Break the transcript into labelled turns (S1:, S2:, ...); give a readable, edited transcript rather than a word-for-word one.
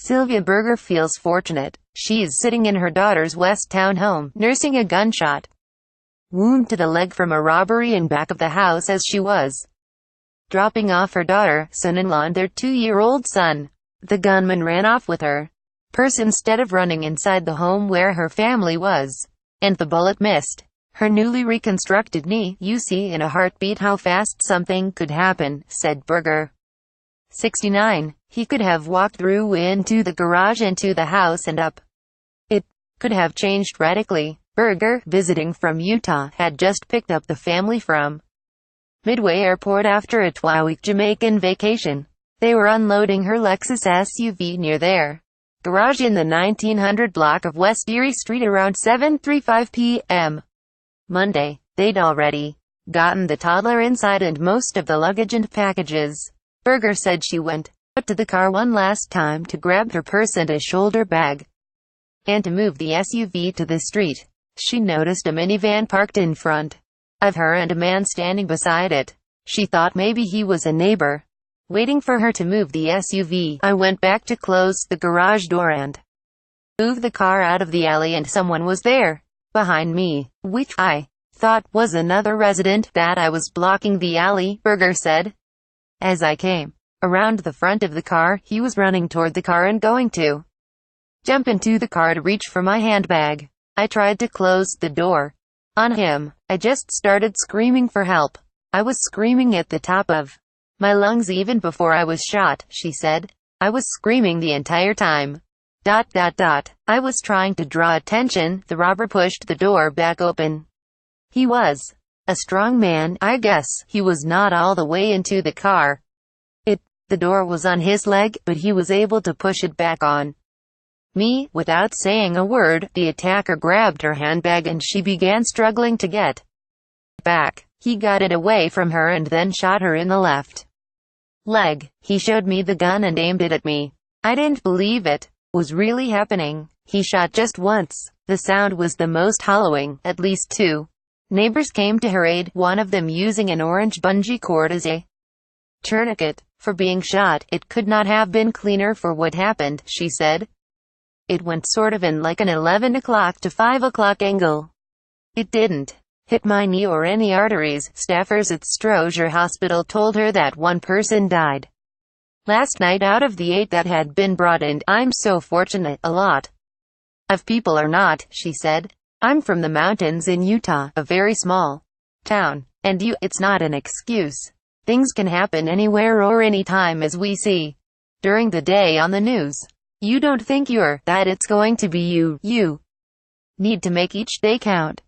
S1: Sylvia Berger feels fortunate. She is sitting in her daughter's West Town home, nursing a gunshot wound to the leg from a robbery in back of the house as she was dropping off her daughter, son-in-law and their 2-year-old son. The gunman ran off with her purse instead of running inside the home where her family was, and the bullet missed her newly reconstructed knee. "You see in a heartbeat how fast something could happen," said Berger, 69. "He could have walked through into the garage into the house and up. It could have changed radically." Berger, visiting from Utah, had just picked up the family from Midway Airport after a 2-week Jamaican vacation. They were unloading her Lexus SUV near their garage in the 1900 block of West Erie Street around 7:35 p.m. Monday. They'd already gotten the toddler inside and most of the luggage and packages. Berger said she went out to the car one last time to grab her purse and a shoulder bag, and to move the SUV to the street. She noticed a minivan parked in front of her and a man standing beside it. She thought maybe he was a neighbor, waiting for her to move the SUV. "I went back to close the garage door and move the car out of the alley and someone was there behind me, which I thought was another resident, that I was blocking the alley," Berger said. "As I came around the front of the car, he was running toward the car and going to jump into the car to reach for my handbag. I tried to close the door on him. I just started screaming for help. I was screaming at the top of my lungs even before I was shot," she said. "I was screaming the entire time. I was trying to draw attention." The robber pushed the door back open. He was a strong man. I guess he was not all the way into the car. The door was on his leg, but he was able to push it back on me. Without saying a word, the attacker grabbed her handbag and she began struggling to get back. He got it away from her and then shot her in the left leg. "He showed me the gun and aimed it at me. I didn't believe it was really happening. He shot just once." The sound was the most hollowing. At least 2 neighbors came to her aid, one of them using an orange bungee cord as a tourniquet for being shot. "It could not have been cleaner for what happened," she said. "It went sort of in like an 11 o'clock to 5 o'clock angle. It didn't hit my knee or any arteries." Staffers at Stroger Hospital told her that one person died last night out of the 8 that had been brought in. "I'm so fortunate. A lot of people are not," she said. "I'm from the mountains in Utah, a very small town. And it's not an excuse. Things can happen anywhere or anytime, as we see during the day on the news. You don't think that it's going to be you. You need to make each day count."